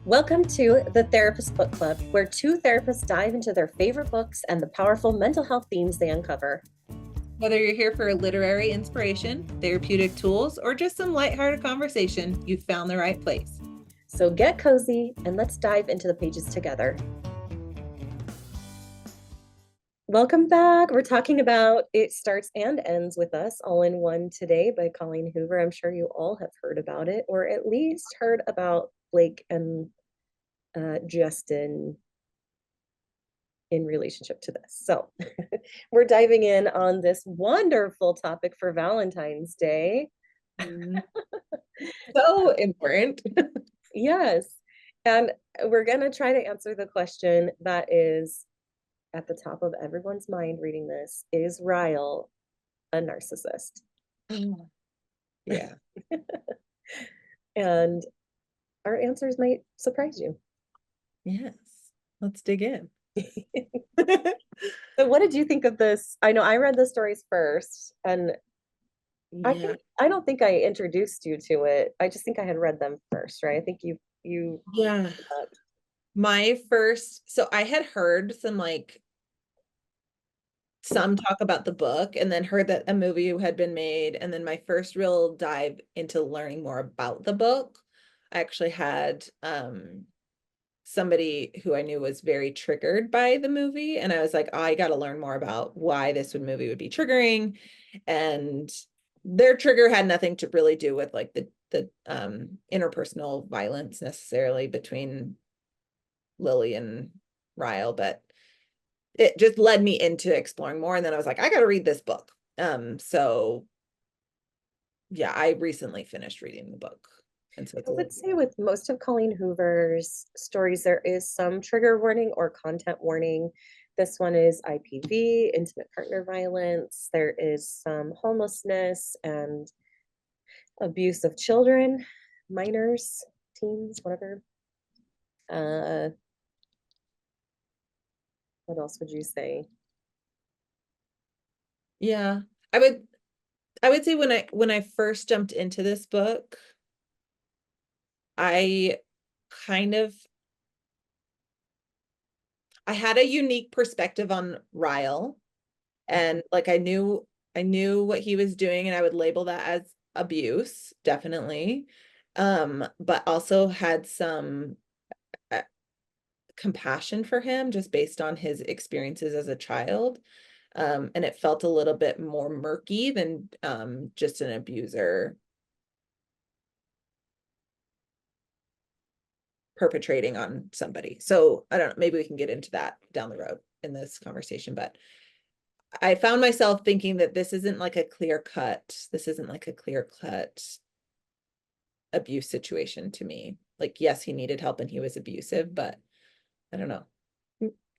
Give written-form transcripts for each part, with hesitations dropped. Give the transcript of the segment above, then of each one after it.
Welcome to the Therapist Book Club, where two therapists dive into their favorite books and the powerful mental health themes they uncover. Whether you're here for literary inspiration, therapeutic tools, or just some lighthearted conversation, you've found the right place. So get cozy and let's dive into the pages together. Welcome back. We're talking about It Starts and Ends with Us All in One today by Colleen Hoover. I'm sure you all have heard about it, or at least heard about Blake and Justin in relationship to this. So we're diving in on this wonderful topic for Valentine's Day. So important. Yes. And we're going to try to answer the question that is at the top of everyone's mind reading this. Is Ryle a narcissist? Yeah. And our answers might surprise you. Yes. Let's dig in. So what did you think of this? I know I read the stories first, and Yeah. I don't think I introduced you to it. I just think I had read them first, right? I think you Yeah. So I had heard some talk about the book and then heard that a movie had been made. And then my first real dive into learning more about the book, I actually had somebody who I knew was very triggered by the movie. And I was like, oh, I got to learn more about why this movie would be triggering. And their trigger had nothing to really do with like the interpersonal violence necessarily between Lily and Ryle, but it just led me into exploring more. And then I was like, I got to read this book. So yeah, I recently finished reading the book. And so I would say with most of Colleen Hoover's stories, there is some trigger warning or content warning. This one is IPV, intimate partner violence. There is some homelessness and abuse of children, minors, teens, whatever. What else would you say? yeah, I would say when I first jumped into this book, I kind of I had a unique perspective on Ryle, and like I knew what he was doing, and I would label that as abuse, definitely. But also had some uh, compassion for him just based on his experiences as a child. And it felt a little bit more murky than just an abuser perpetrating on somebody. So I don't know, maybe we can get into that down the road in this conversation, but I found myself thinking that this isn't like a clear cut abuse situation to me. Like, yes, he needed help and he was abusive, but I don't know.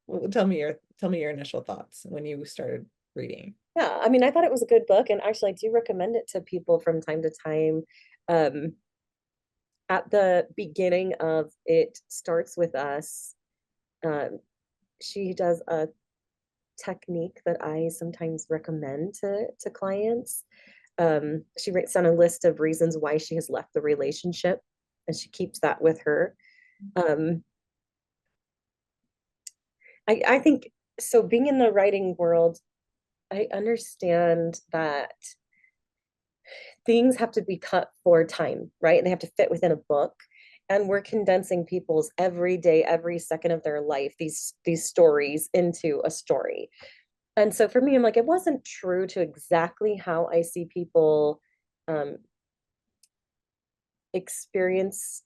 Well, tell me your initial thoughts when you started reading. Yeah, I mean, I thought it was a good book, and actually, I do recommend it to people from time to time. Um, at the beginning of It Starts With Us, um, she does a technique that I sometimes recommend to clients. She writes down a list of reasons why she has left the relationship, and she keeps that with her. Um, I think so. Being in the writing world, I understand that things have to be cut for time, right? And they have to fit within a book. And we're condensing people's every day, every second of their life, these stories into a story. And so for me, I'm like, it wasn't true to exactly how I see people um, experience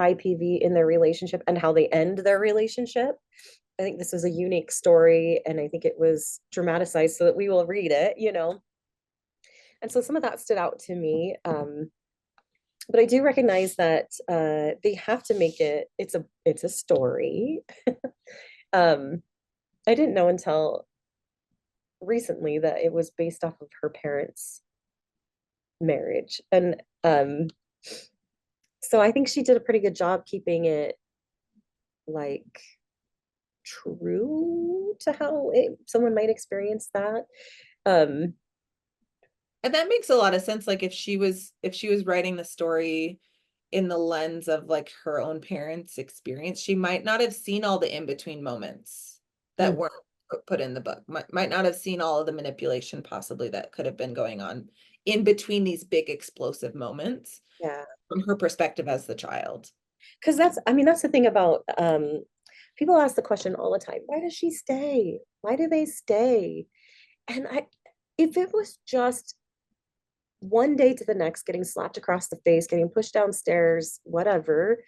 IPV in their relationship and how they end their relationship. I think this is a unique story, and I think it was dramatized so that we will read it. And so some of that stood out to me. But I do recognize that they have to make it. It's a story. um, I didn't know until recently that it was based off of her parents' marriage, and so I think she did a pretty good job keeping it like true to how someone might experience that. Um, And that makes a lot of sense. Like if she was writing the story in the lens of like her own parents' experience. She might not have seen all the in-between moments that Mm, weren't put in the book. Might not have seen all of the manipulation possibly that could have been going on in between these big explosive moments yeah. from her perspective as the child. Because that's, I mean, that's the thing about people ask the question all the time, why does she stay? Why do they stay? And if it was just one day to the next, getting slapped across the face, getting pushed downstairs, whatever,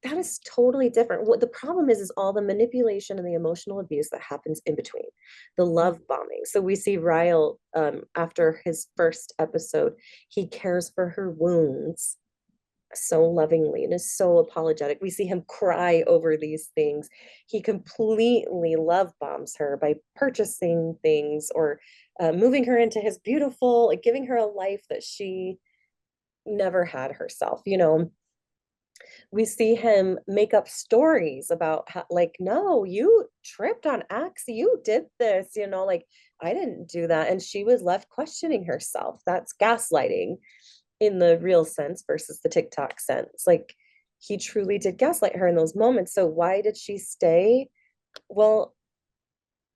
that is totally different. What the problem is all the manipulation and the emotional abuse that happens in between, the love bombing. So we see Ryle after his first episode, he cares for her wounds so lovingly and is so apologetic. We see him cry over these things. He completely love bombs her by purchasing things or moving her into his beautiful, like giving her a life that she never had herself. We see him make up stories about how, like, no, you tripped on X, you did this, like, I didn't do that. And she was left questioning herself. That's gaslighting in the real sense versus the TikTok sense. Like, he truly did gaslight her in those moments. So why did she stay? Well,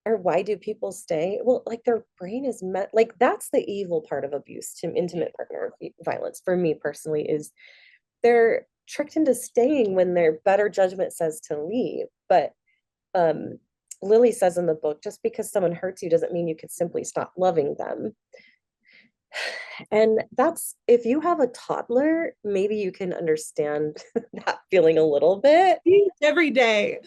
or why do people stay? Well, like their brain is met, like that's the evil part of abuse to intimate partner violence for me personally, is they're tricked into staying when their better judgment says to leave. But um Lily says in the book, just because someone hurts you doesn't mean you could simply stop loving them. And that's, if you have a toddler, maybe you can understand that feeling a little bit. Every day.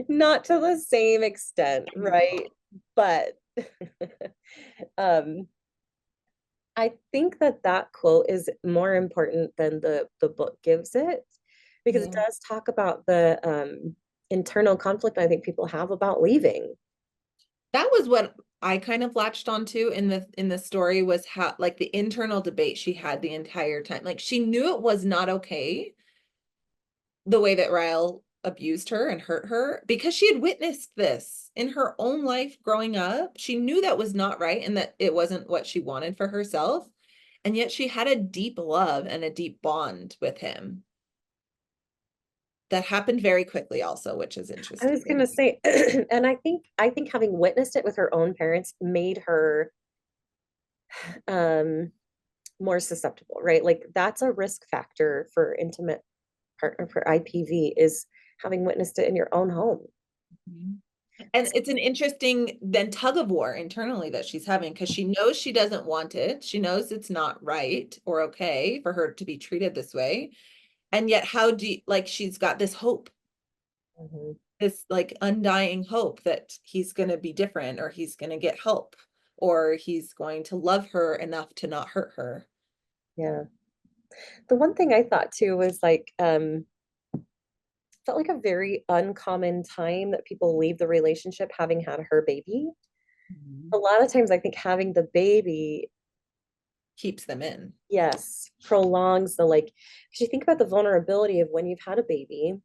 Not to the same extent, right? But um I think that that quote is more important than the book gives it, because it Yeah. does talk about the internal conflict I think people have about leaving. That was what I kind of latched onto in the story, was how like the internal debate she had the entire time. Like she knew it was not okay the way that Ryle abused her and hurt her because she had witnessed this in her own life growing up. She knew that was not right and that it wasn't what she wanted for herself. And yet she had a deep love and a deep bond with him that happened very quickly also, which is I was interesting. gonna say, and I think having witnessed it with her own parents made her um more susceptible, right? Like that's a risk factor for intimate partner for IPV, is having witnessed it in your own home. Mhm. And it's an interesting then tug of war internally that she's having because she knows she doesn't want it. She knows it's not right or okay for her to be treated this way. And yet, how do you, like, she's got this hope, Mhm. this like undying hope that he's going to be different or he's going to get help or he's going to love her enough to not hurt her. Yeah. The one thing I thought too was like, felt like a very uncommon time that people leave the relationship having had her baby. A Mhm. lot of times I think having the baby, Keeps them in. yes, prolongs the like, because you think about the vulnerability of when you've had a baby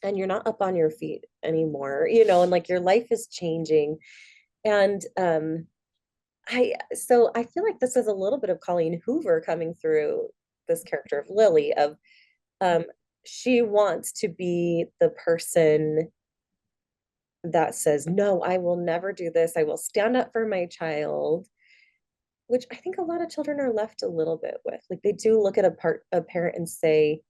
and you're not up on your feet anymore, and like your life is changing. And I feel like this is a little bit of Colleen Hoover coming through this character of Lily, of um she wants to be the person that says, no, I will never do this. I will stand up for my child, which I think a lot of children are left a little bit with. Like they do look at a parent and say,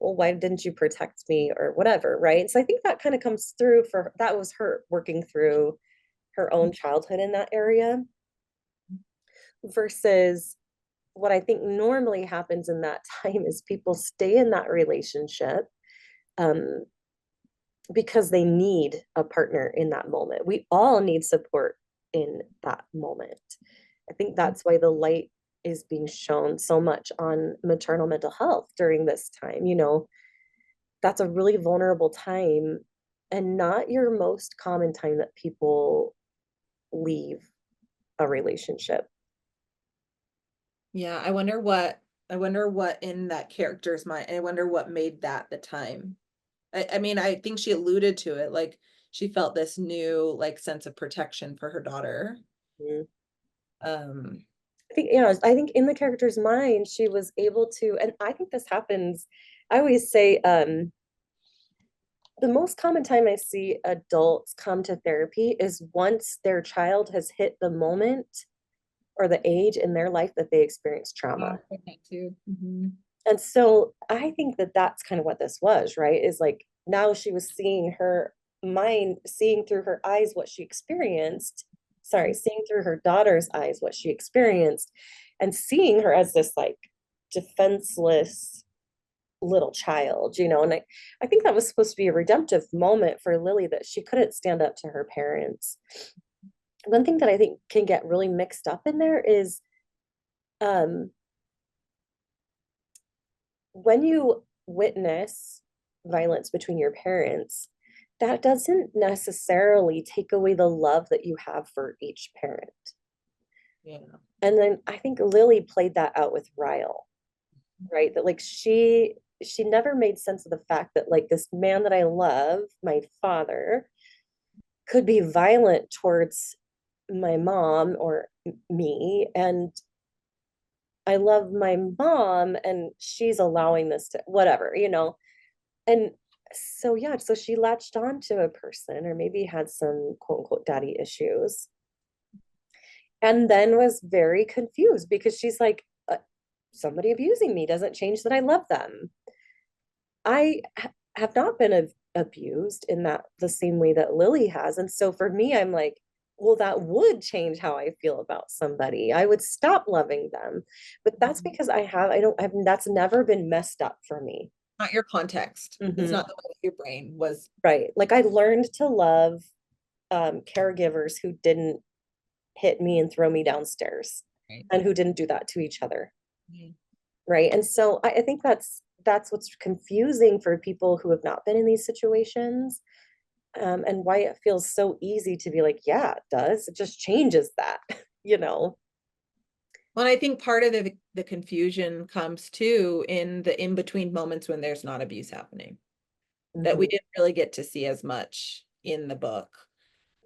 well, why didn't you protect me or whatever, right? And so I think that kind of comes through, for that was her working through her own childhood in that area, versus what I think normally happens in that time is people stay in that relationship um, because they need a partner in that moment. We all need support in that moment. I think that's why the light is being shown so much on maternal mental health during this time. That's a really vulnerable time and not your most common time that people leave a relationship. Yeah, I wonder what in that character's mind. I wonder what made that the time. I mean, I think she alluded to it, like she felt this new like sense of protection for her daughter. Mm. Um, I think, yeah, I think in the character's mind, she was able to, and I think this happens. I always say, the most common time I see adults come to therapy is once their child has hit the moment or the age in their life that they experience Yeah, trauma. I think too. Mhm. And so I think that that's kind of what this was, right? Is like now she was seeing her mind, seeing through her eyes what she experienced. Sorry, seeing through her daughter's eyes what she experienced, and seeing her as this like defenseless little child, you know. And I think that was supposed to be a redemptive moment for Lily, that she couldn't stand up to her parents. One thing that I think can get really mixed up in there is um when you witness violence between your parents, that doesn't necessarily take away the love that you have for each parent. Yeah. And then I think Lily played that out with Ryle, right? That like she never made sense of the fact that like this man that I love, my father, could be violent towards my mom or me, and I love my mom and she's allowing this to whatever, you know. And so yeah, so she latched on to a person, or maybe had some quote unquote daddy issues, and then was very confused because she's like, somebody abusing me doesn't change that I love them. Have not been abused in that the same way that Lily has. And so for me, I'm like, well, that would change how I feel about somebody. I would stop loving them. But that's Mhm. because I don't have, that's never been messed up for me. Not your context. It's Mhm. not the way your brain was. Right. Like I learned to love caregivers who didn't hit me and throw me downstairs, Right. and who didn't do that to each other. Mhm. Right. And so I think that's what's confusing for people who have not been in these situations, and why it feels so easy to be like, yeah, it does. It just changes that, you know. Well, I think part of the confusion comes too in the in-between moments when there's not abuse happening, that we Mhm. didn't really get to see as much in the book.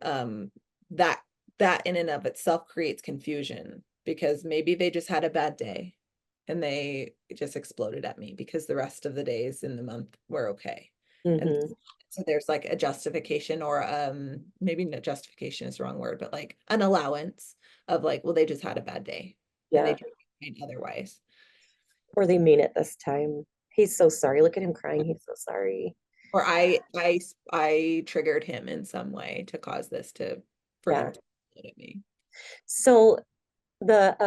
Um, that that in and of itself creates confusion because maybe they just had a bad day and they just exploded at me because the rest of the days in the month were okay. And Mhm. so there's like a justification, or maybe no, justification is the wrong word, but like an allowance of like, well, they just had a bad day and they Yeah. didn't mean otherwise. Or they mean it this time. He's so sorry. Look at him crying. He's so sorry. Or I triggered him in some way to cause this to for him Yeah. to look at me. So the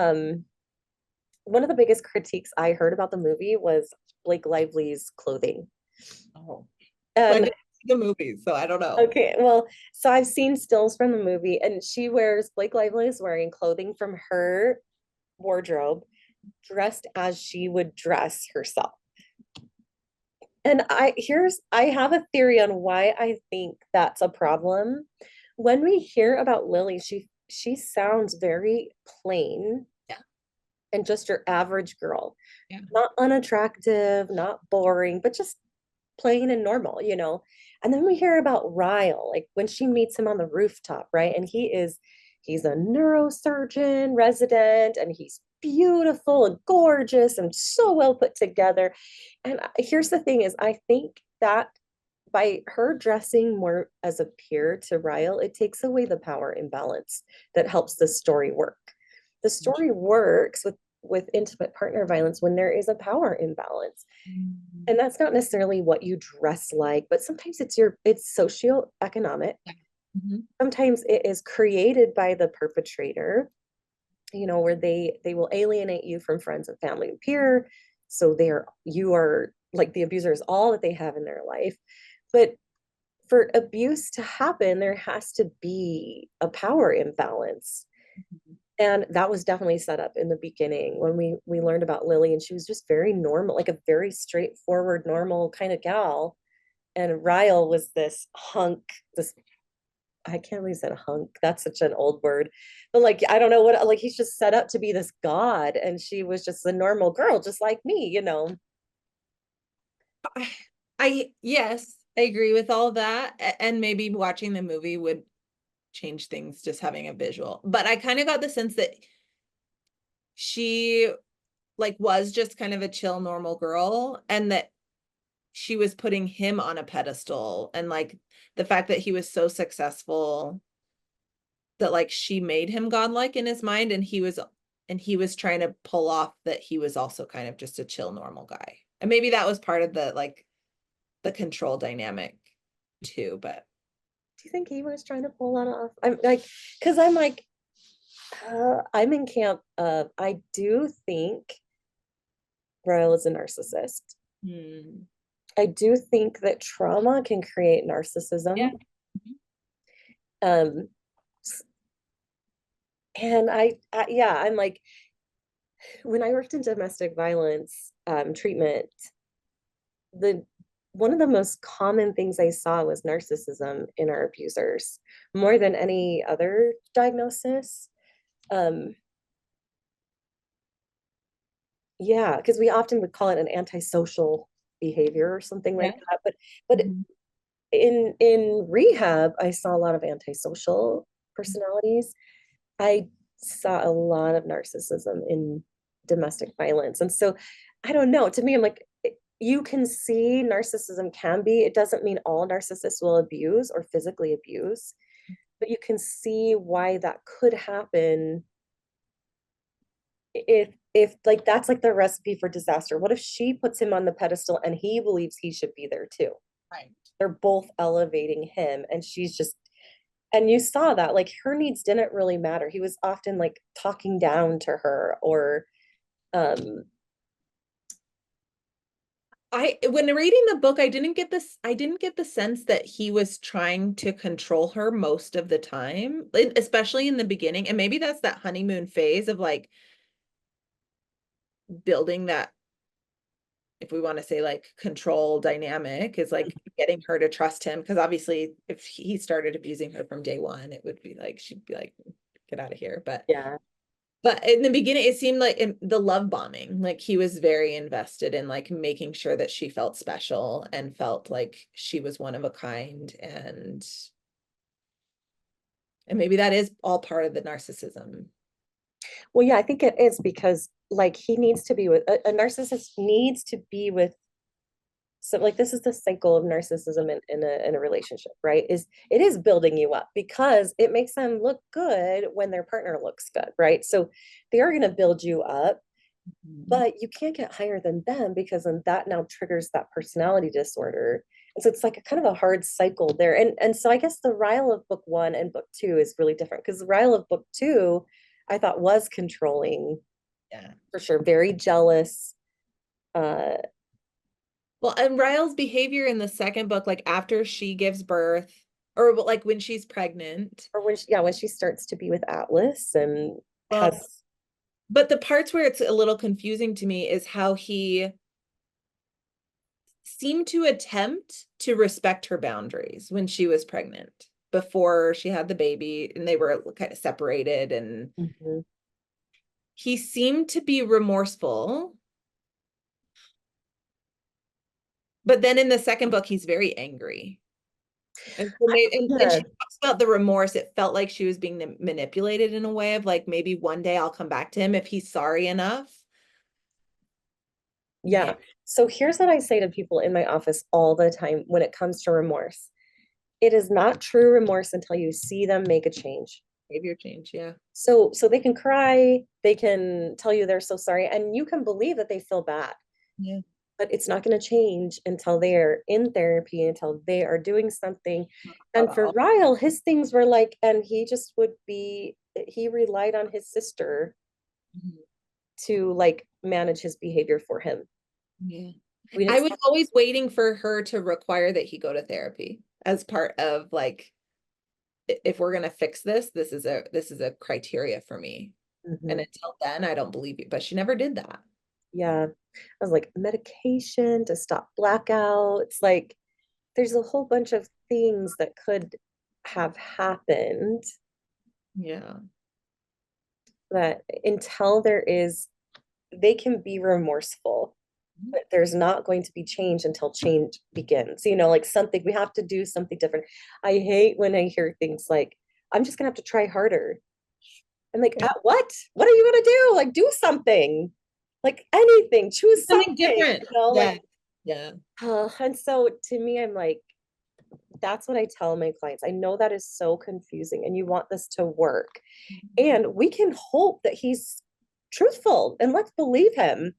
one of the biggest critiques I heard about the movie was Blake Lively's clothing. Oh, so I And didn't see the movie, so I don't know. okay, well, so I've seen stills from the movie, and Blake Lively is wearing clothing from her wardrobe, dressed as she would dress herself. And I have a theory on why I think that's a problem. When we hear about Lily, she sounds very plain Yeah, and just your average girl. yeah. Not unattractive, not boring, but just plain and normal, you know. And then we hear about Ryle, like when she meets him on the rooftop, right? And he's a neurosurgeon resident, and he's beautiful and gorgeous and so well put together. And here's the thing is I think that by her dressing more as a peer to Ryle, it takes away the power imbalance that helps the story work. The story works with intimate partner violence when there is a power imbalance. Mhm. And that's not necessarily what you dress like, but sometimes it's socioeconomic. Yeah. Mhm. Sometimes it is created by the perpetrator, you know, where they will alienate you from friends and family and peer. So you are like the abuser is all that they have in their life. But for abuse to happen, there has to be a power imbalance. Mhm. And that was definitely set up in the beginning when we learned about Lily, and she was just very normal, like a very straightforward, normal kind of gal. And Ryle was this hunk, this I can't believe he said hunk. That's such an old word. But like I don't know what, like he's just set up to be this god, and she was just a normal girl, just like me, you know. Yes, I agree with all that. And maybe watching the movie would change things just having a visual. But I kind of got the sense that she like was just kind of a chill, normal girl, and that she was putting him on a pedestal, and like the fact that he was so successful that like she made him godlike in his mind, and he was trying to pull off that he was also kind of just a chill, normal guy. And maybe that was part of the like the control dynamic too, but Do you think he was trying to pull that off? I'm like, because I'm in camp of, I do think Ryle is a narcissist. hmm. I do think that trauma can create narcissism. Yeah. Um, and yeah, I'm like, when I worked in domestic violence treatment, the one of the most common things I saw was narcissism in our abusers, more than any other diagnosis. Um, yeah, because we often would call it an antisocial behavior or something Yeah. like that. But Mhm. in rehab, I saw a lot of antisocial personalities. I saw a lot of narcissism in domestic violence. And so I don't know. To me, I'm like, you can see narcissism can be, it doesn't mean all narcissists will abuse or physically abuse, but you can see why that could happen if like that's like the recipe for disaster. What if she puts him on the pedestal and he believes he should be there too? Right. They're both elevating him and she's just, and you saw that like her needs didn't really matter. He was often like talking down to her or um I when reading the book, I didn't get the sense that he was trying to control her most of the time, especially in the beginning. And maybe that's that honeymoon phase of like building that, if we want to say like control dynamic, is like getting her to trust him. Because obviously if he started abusing her from day one, it would be like she'd be like, get out of here. yeah. But in the beginning, it seemed like the love bombing, like he was very invested in like making sure that she felt special and felt like she was one of a kind. And maybe that is all part of the narcissism. Well, yeah, I think it is because like he needs to be with a narcissist needs to be with, so like this is the cycle of narcissism in a relationship, right? Is it is building you up because it makes them look good when their partner looks good, right? So they are going to build you up, Mhm. but you can't get higher than them because then that now triggers that personality disorder. And so it's like a kind of a hard cycle there. And so I guess the Ryle of book one and book two is really different because the Ryle of book two I thought was controlling Yeah. for sure, very jealous. Uh Well, and Ryle's behavior in the second book, like after she gives birth, or like when she's pregnant, or when she, yeah, when she starts to be with Atlas and well, has, but the parts where it's a little confusing to me is how he seemed to attempt to respect her boundaries when she was pregnant before she had the baby and they were kind of separated, and Mhm. he seemed to be remorseful, but then in the second book he's very angry, and so and Yeah, she talks about the remorse. It felt like she was being manipulated in a way of like maybe one day I'll come back to him if he's sorry enough. Yeah. yeah. So here's what I say to people in my office all the time when it comes to remorse. It is not true remorse until you see them make a change. Behavior change, yeah. So they can cry, they can tell you they're so sorry, and you can believe that they feel bad, Yeah. but it's not going to change until they are in therapy, until they are doing something. And for Ryle, his things were like, and he just would be, he relied on his sister Mhm. to like manage his behavior for him. Yeah. We I didn't, was always waiting for her to require that he go to therapy as part of like, if we're gonna fix this, this is a criteria for me. And Mhm. until then, I don't believe you. But she never did that. Yeah. I was like, medication to stop blackouts. Like, there's a whole bunch of things that could have happened Yeah. that until there is, they can be remorseful, but there's not going to be change until change begins. You know, like something, we have to do something different. I hate when I hear things like, I'm just gonna have to try harder. I'm like, what are you gonna do? Like, do something, like anything, choose Something something, different. like, Yeah. Yeah. and so to me, I'm like, that's what I tell my clients. I know that is so confusing and you want this to work. And we can hope that he's truthful and let's believe him.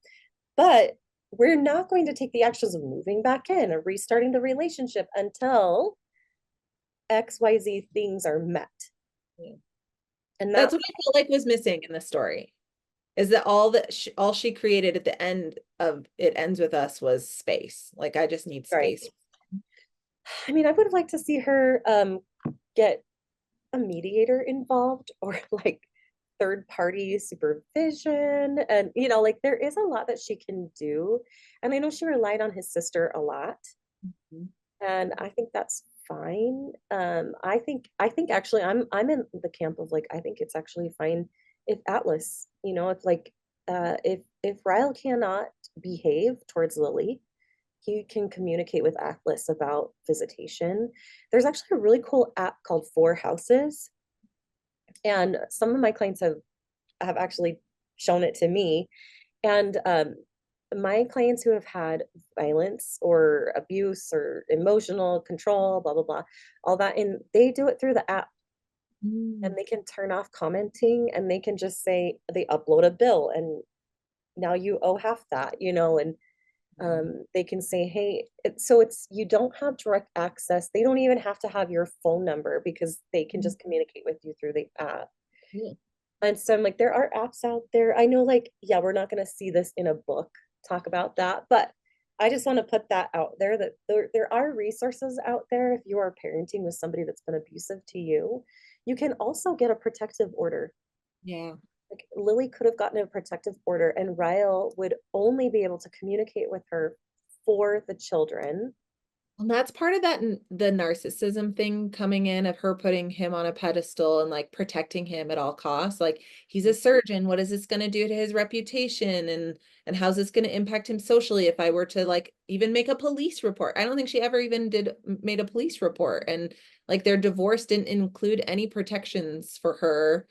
But we're not going to take the actions of moving back in or restarting the relationship until XYZ things are met. Yeah. And That's that's what I felt like was missing in the story. Is that all she created at the end of It Ends With Us was space. Like I just need right. space. I mean, I would like to see her get a mediator involved or like third party supervision. And, like there is a lot that she can do. And I know she relied on his sister a lot. Mhm. And I think that's fine. I think actually I'm in the camp of like, I think it's actually fine if Atlas, if like, if Ryle cannot behave towards Lily, he can communicate with Atlas about visitation. There's actually a really cool app called Four Houses, and some of my clients have actually shown it to me. And my clients who have had violence or abuse or emotional control, blah blah blah, all that, and they do it through the app, and Mm. they can turn off commenting, and they can just say they upload a bill, and now you owe half that, and they can say, hey, so it's, you don't have direct access. They don't even have to have your phone number because they can just communicate with you through the app. Yeah. And so I'm like, there are apps out there. I know, like, yeah, we're not going to see this in a book, talk about that, but I just want to put that out there that there are resources out there. If you are parenting with somebody that's been abusive to you, you can also get a protective order. Yeah. Like Lily could have gotten a protective order, and Ryle would only be able to communicate with her for the children. And that's part of the narcissism thing coming in of her putting him on a pedestal and like protecting him at all costs. Like he's a surgeon. What is this going to do to his reputation? And how's this going to impact him socially if I were to like even make a police report? I don't think she ever even made a police report. And like their divorce didn't include any protections for her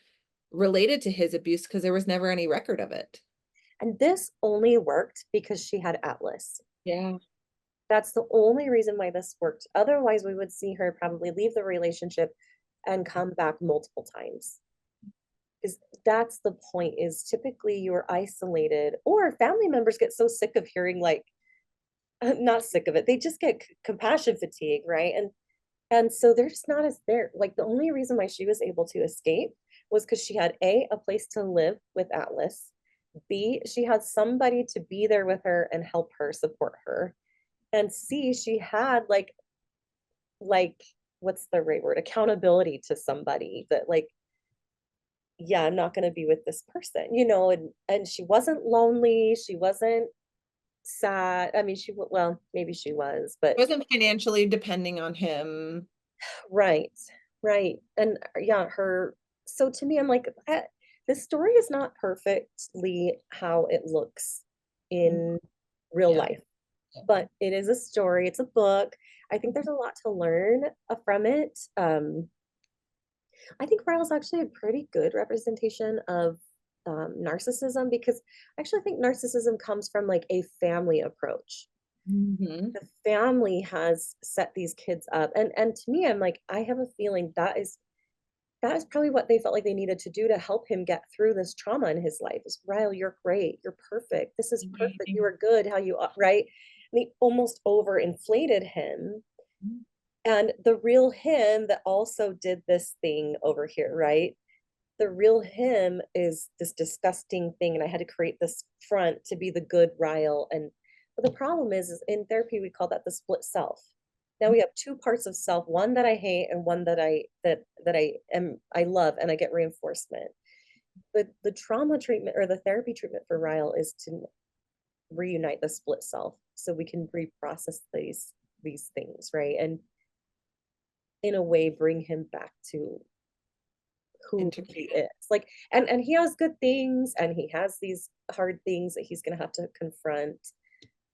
related to his abuse because there was never any record of it. And this only worked because she had Atlas. Yeah. That's the only reason why this worked. Otherwise, we would see her probably leave the relationship and come back multiple times. Because that's the point, is typically you're isolated, or family members get so sick of hearing like, not sick of it. They just get compassion fatigue, right? And so they're just not as there. Like the only reason why she was able to escape was because she had a place to live with Atlas. B, she had somebody to be there with her and help her, support her. And C, she had like what's the right word? Accountability to somebody that like, yeah, I'm not gonna be with this person, and she wasn't lonely, she wasn't sad. I mean, well, maybe she was, but Wasn't financially depending on him. right, right. And yeah, so to me, I'm like, this story is not perfectly how it looks in real Yeah. life, but it is a story, it's a book. I think there's a lot to learn from it. I think Ryle's actually a pretty good representation of narcissism, because I actually think narcissism comes from like a family approach. Mhm. The family has set these kids up, and to me, I'm like, I have a feeling that is probably what they felt like they needed to do to help him get through this trauma in his life. Is, Ryle, you're great, you're perfect, this is perfect, you Amazing. are good, how you are, right? And they almost overinflated him, and the real him that also did this thing over here, right? The real him is this disgusting thing, and I had to create this front to be the good Ryle. And but the problem is in therapy we call that the split self. Now we have two parts of self, one that I hate and one that I love, and I get reinforcement. But the trauma treatment or the therapy treatment for Ryle is to reunite the split self so we can reprocess these things, right? And in a way bring him back to who he Integrated. is, like, and he has good things and he has these hard things that he's going to have to confront,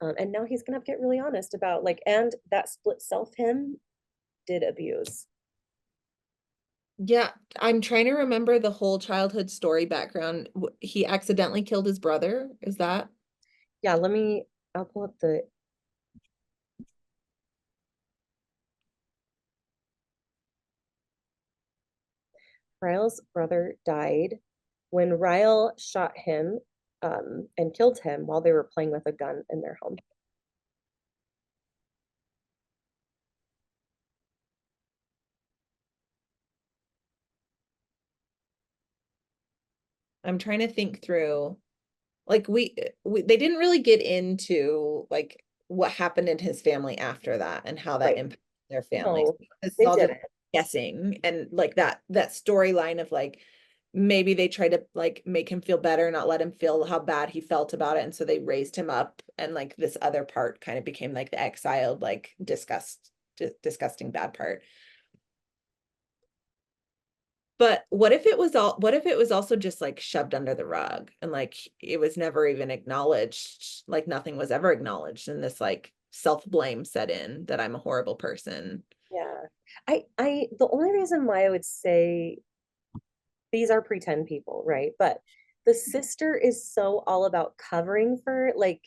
and now he's going to get really honest about, like, and that split self him did abuse. Yeah, I'm trying to remember the whole childhood story background. He accidentally killed his brother. Is that? Yeah, I'll pull up the Ryle's brother died when Ryle shot him and killed him while they were playing with a gun in their home. I'm trying to think through. Like they didn't really get into like what happened in his family after that and how that Right. impacted their families. No, This is they all just didn't. guessing, and like that storyline of like maybe they tried to like make him feel better, not let him feel how bad he felt about it, and so they raised him up, and like this other part kind of became like the exiled, like disgusting bad part. But what if it was also just like shoved under the rug and like it was never even acknowledged, like nothing was ever acknowledged, and this like self-blame set in that I'm a horrible person. Yeah. The only reason why I would say these are pretend people, right? But the sister is so all about covering for like,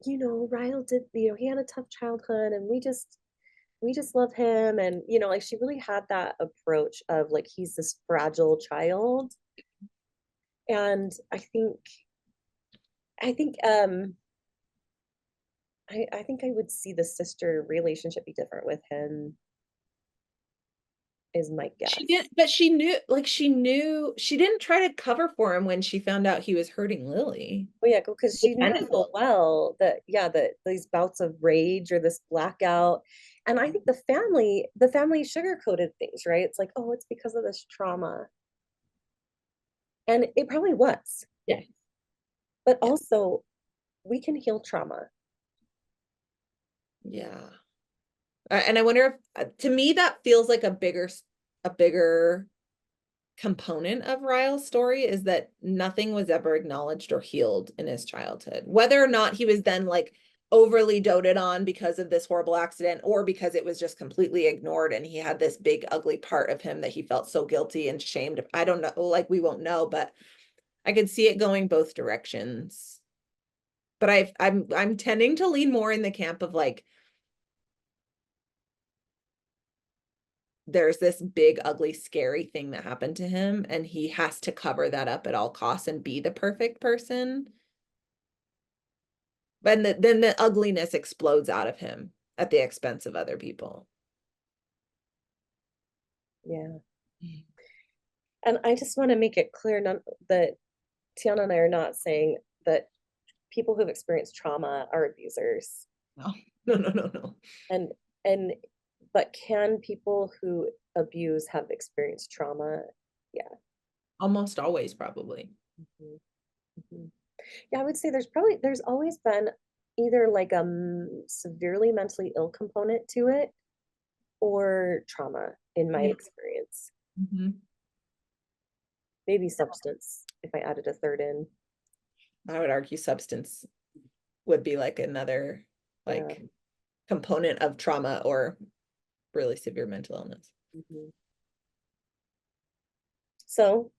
Ryle did, he had a tough childhood and we just love him. And, like she really had that approach of like he's this fragile child. And I think I would see the sister relationship be different with him, is my She guess. did, but she knew she didn't try to cover for him when she found out he was hurting Lily. Oh yeah, because she knew full Dependable. well that yeah, that these bouts of rage or this blackout. And I think the family sugarcoated things, right? It's like, oh, it's because of this trauma. And it probably was. Yeah. But Yeah. also we can heal trauma. Yeah. And I wonder if to me that feels like a bigger component of Ryle's story is that nothing was ever acknowledged or healed in his childhood. Whether or not he was then like overly doted on because of this horrible accident or because it was just completely ignored and he had this big ugly part of him that he felt so guilty and shamed. I don't know, like we won't know, but I could see it going both directions. But I'm tending to lean more in the camp of like there's this big, ugly, scary thing that happened to him, and he has to cover that up at all costs and be the perfect person. But then the ugliness explodes out of him at the expense of other people. Yeah. And I just want to make it clear that Tiana and I are not saying that people who've experienced trauma are abusers. No, no, no, no, no. And and but can people who abuse have experienced trauma? Yeah. Almost always, probably. Mhm, mhm. Yeah, I would say there's always been either like a severely mentally ill component to it or trauma in my Yeah. experience. Mhm. Maybe substance if I added a third in. I would argue substance would be like another Yeah. like component of trauma or really severe mental illness. Mhm. So,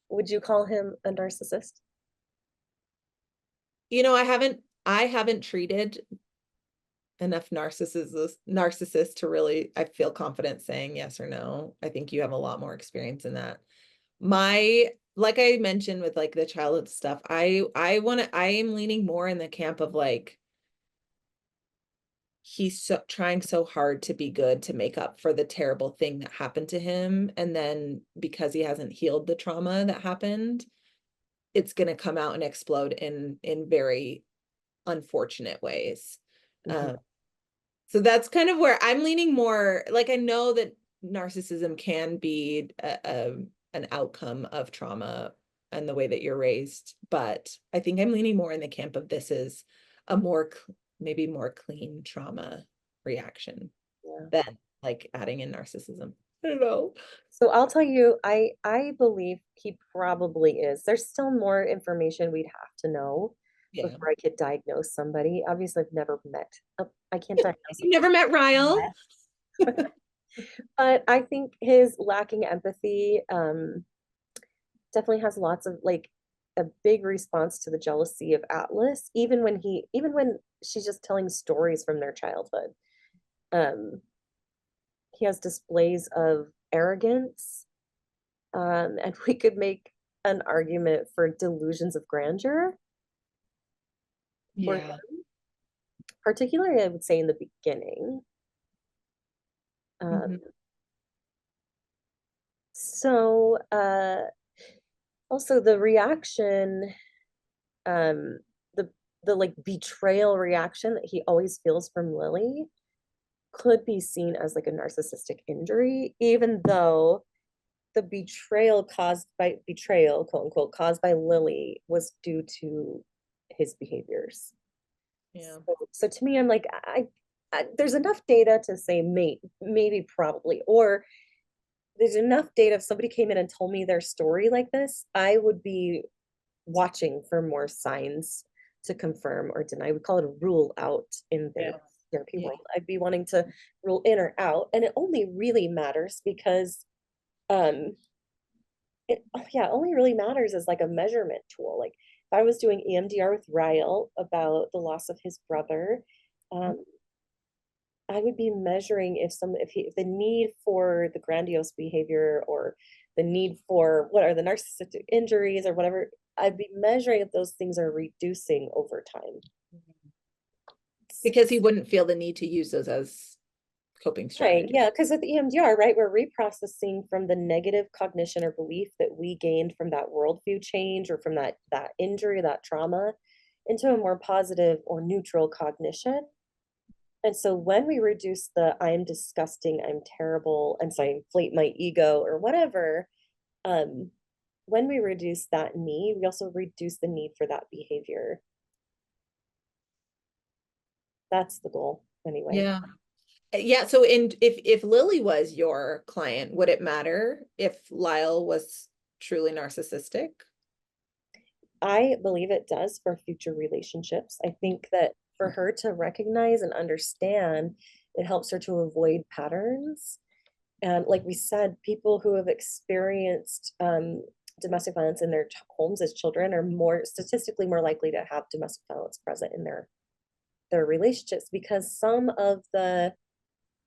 would you call him a narcissist? I haven't treated enough narcissists to really I feel confident saying yes or no. I think you have a lot more experience in that. My like I mentioned with like the childhood stuff, I am leaning more in the camp of like he's trying so hard to be good to make up for the terrible thing that happened to him, and then because he hasn't healed the trauma that happened, it's going to come out and explode in very unfortunate ways. Mhm. um So that's kind of where I'm leaning more. Like I know that narcissism can be an outcome of trauma and the way that you're raised, but I think I'm leaning more in the camp of this is a maybe more clean trauma reaction Yeah. than like adding in narcissism. I don't know. So I'll tell you, I believe he probably is. There's still more information we'd have to know Yeah. before I could diagnose somebody. Obviously, I've never met. I can't diagnose a You never person met I've Ryle? met. But I think his lacking empathy definitely has lots of like a big response to the jealousy of Atlas, even when she's just telling stories from their childhood. Um, he has displays of arrogance, and we could make an argument for delusions of grandeur for Yeah. him, particularly I would say in the beginning. Mhm. Um, so also the reaction, um, the the like betrayal reaction that he always feels from Lily could be seen as like a narcissistic injury, even though the betrayal, quote unquote, caused by Lily was due to his behaviors. Yeah. So to me, I'm like, there's enough data to say maybe probably, or there's enough data. If somebody came in and told me their story like this, I would be watching for more signs to confirm or deny. We call it a rule out in Yeah. therapy Yeah. world. I'd be wanting to rule in or out, and it only really matters because um it oh yeah, it only really matters as like a measurement tool. Like if I was doing EMDR with Ryle about the loss of his brother, um, I would be measuring if the need for the grandiose behavior or the need for what are the narcissistic injuries or whatever, I'd be measuring if those things are reducing over time. Because he wouldn't feel the need to use those as coping Right, strategies. yeah, because with EMDR, right, we're reprocessing from the negative cognition or belief that we gained from that worldview change or from that injury, that trauma, into a more positive or neutral cognition. And so when we reduce the I'm disgusting, I'm terrible, and so I inflate my ego or whatever, um, when we reduce that need, we also reduce the need for that behavior. That's the goal, anyway. Yeah. Yeah. So if Lily was your client, would it matter if Lyle was truly narcissistic? I believe it does for future relationships. I think that for her to recognize and understand, it helps her to avoid patterns. And like we said, people who have experienced domestic violence in their homes as children are more statistically more likely to have domestic violence present in their relationships because some of the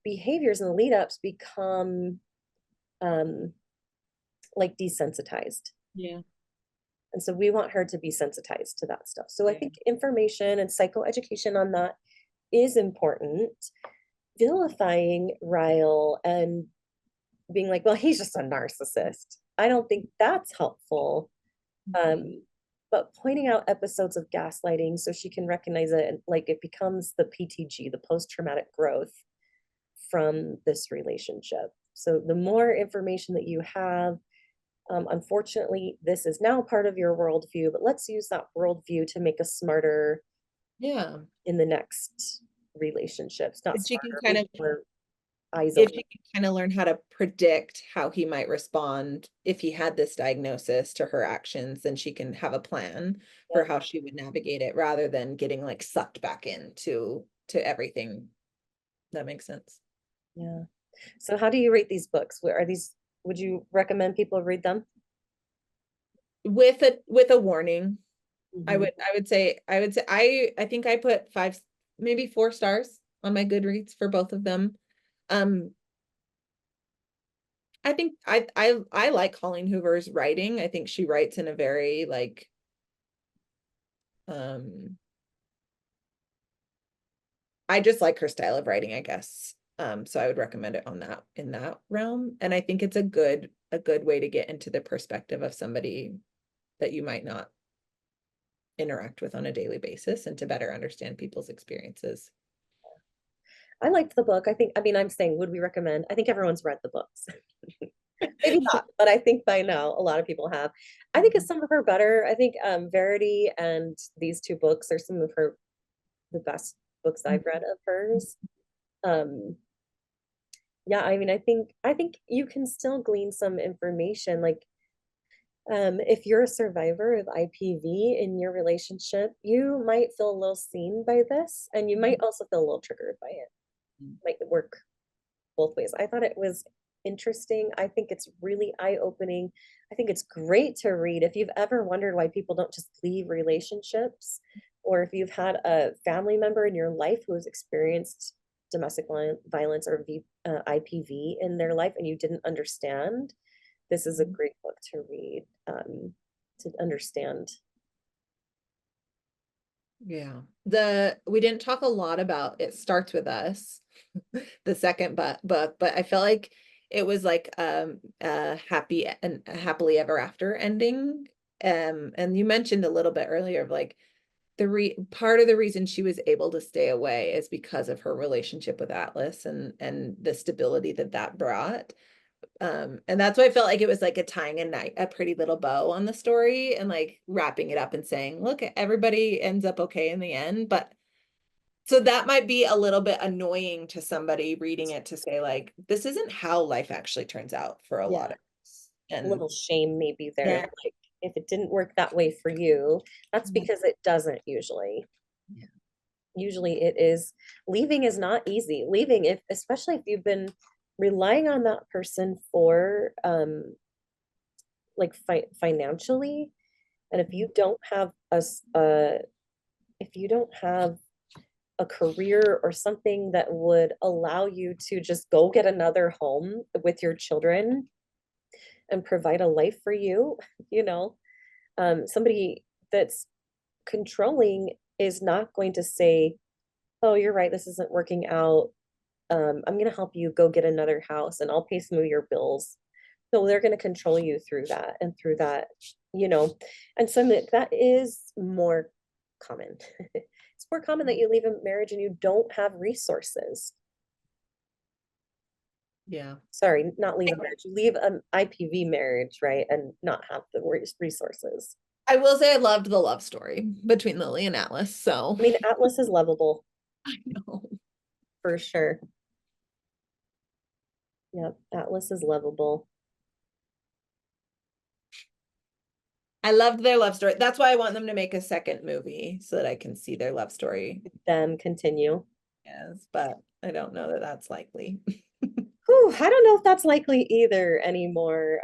behaviors and the lead ups become um, like desensitized. Yeah. And so we want her to be sensitized to that stuff. So I Yeah. think information and psychoeducation on that is important. Vilifying Ryle and being like, well, he's just a narcissist. I don't think that's helpful. Mhm. But pointing out episodes of gaslighting so she can recognize it and like it becomes the PTG, the post traumatic growth from this relationship. So the more information that you have, unfortunately, this is now part of your worldview, but let's use that worldview to make us smarter Yeah. in the next relationships. Not And she can smarter, kind maybe of, more eyes if open. she can kind of learn how to predict how he might respond if he had this diagnosis to her actions, then she can have a plan for Yeah, how she would navigate it rather than getting like sucked back into to everything. That makes sense. yeah. So how do you rate these books? Where are these? Would you recommend people read them? With a warning. Mhm. I would say I think I put five, maybe 4 stars on my Goodreads for both of them. Um, I think I like Colleen Hoover's writing. I think she writes in a very like um I just like her style of writing, I guess. So I would recommend it on that in that realm. And I think it's a good way to get into the perspective of somebody that you might not interact with on a daily basis and to better understand people's experiences. I liked the book. I mean, I'm saying, would we recommend? I think everyone's read the books. Maybe not, but I think by now a lot of people have. I think it's some of her better. I think Verity and these two books are some of her the best books I've read of hers. Um, yeah, I mean, I think you can still glean some information. Like, if you're a survivor of IPV in your relationship, you might feel a little seen by this, and you might also feel a little triggered by it. Might work. both ways. I thought it was interesting. I think it's really eye-opening. I think it's great to read. If you've ever wondered why people don't just leave relationships, or if you've had a family member in your life who has experienced domestic violence or IPV in their life and you didn't understand, this is a great book to read, to understand. Yeah. We didn't talk a lot about It Starts With Us, the second book, but I felt like it was like a happy and a happily ever after ending. And you mentioned a little bit earlier of like part of the reason she was able to stay away is because of her relationship with Atlas and the stability that brought. And that's why I felt like it was like tying a pretty little bow on the story and like wrapping it up and saying, look, everybody ends up okay in the end. But so that might be a little bit annoying to somebody reading it to say like, this isn't how life actually turns out for a lot Yeah, of us. a And little shame maybe there. yeah, Like, if it didn't work that way for you, that's Mhm. because it doesn't usually. Yeah. Usually it is. Leaving is not easy. Leaving, if especially if you've been relying on that person for like financially, and if you don't have if you don't have a career or something that would allow you to just go get another home with your children and provide a life for you, you know, somebody that's controlling is not going to say, oh, you're right, this isn't working out. I'm going to help you go get another house and I'll pay some of your bills. So they're going to control you through that and through that, you know, and some that is more common. It's more common that you leave a marriage and you don't have resources. Yeah. Sorry, not leave a marriage. You leave an IPV marriage, right? And not have the resources. I will say I loved the love story between Lily and Atlas. So I mean, Atlas is lovable I know. for sure. Yep, Atlas is lovable. I loved their love story. That's why I want them to make a second movie so that I can see their love story. Them continue. Yes, but I don't know that that's likely. Whew, I don't know if that's likely either anymore.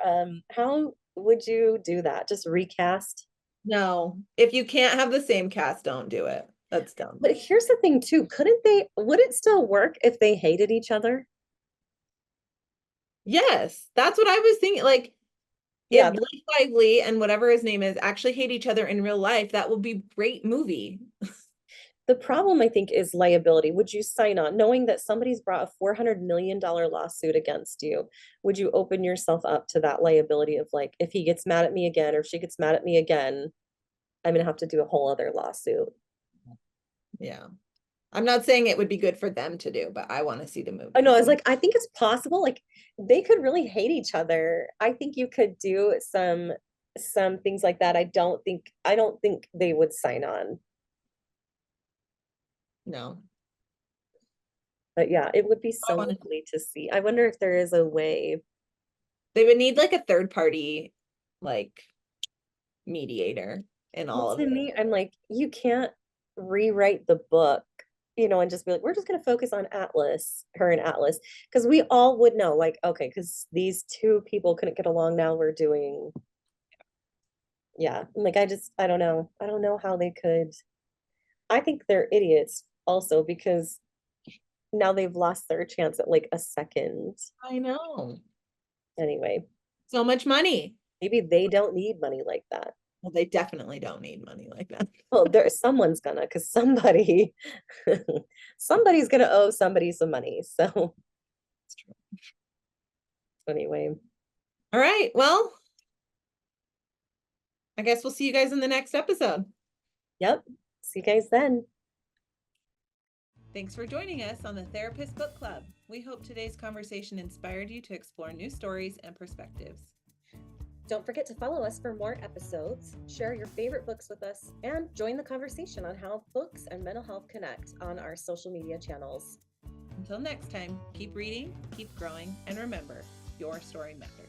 How would you do that? Just recast? No, if you can't have the same cast, don't do it. That's dumb. But here's the thing too, couldn't they, would it still work if they hated each other? Yes, that's what I was thinking. Like, Yeah, if Blake Lively and whatever his name is actually hate each other in real life, that would be great movie. the problem I think is liability. Would you sign on knowing that somebody's brought a $400 million lawsuit against you? Would you open yourself up to that liability of like, if he gets mad at me again, or if she gets mad at me again, I'm gonna have to do a whole other lawsuit? Yeah. I'm not saying it would be good for them to do, but I want to see the I know, movie. I was like, I think it's possible. Like they could really hate each other. I think you could do some things like that. I don't think they would sign on. No. But yeah, it would be I so want to, lovely to see. I wonder if there is a way. they would need like a third party, like mediator in Well, all of to it. me, I'm like, you can't rewrite the book, you know, and just be like, we're just going to focus on Atlas, her and Atlas, because we all would know, like, okay, because these two people couldn't get along. Now we're doing, yeah. Like, I don't know. I don't know how they could. I think they're idiots also because now they've lost their chance at like a second. I know. Anyway, So much money. maybe they don't need money like that. Well, they definitely don't need money like that. Well, someone's gonna, because somebody, somebody's gonna owe somebody some money. So It's true. anyway, All right. Well, I guess we'll see you guys in the next episode. yep. See you guys then. Thanks for joining us on the Therapist Book Club. We hope today's conversation inspired you to explore new stories and perspectives. Don't forget to follow us for more episodes, share your favorite books with us, and join the conversation on how books and mental health connect on our social media channels. Until next time, keep reading, keep growing, and remember, your story matters.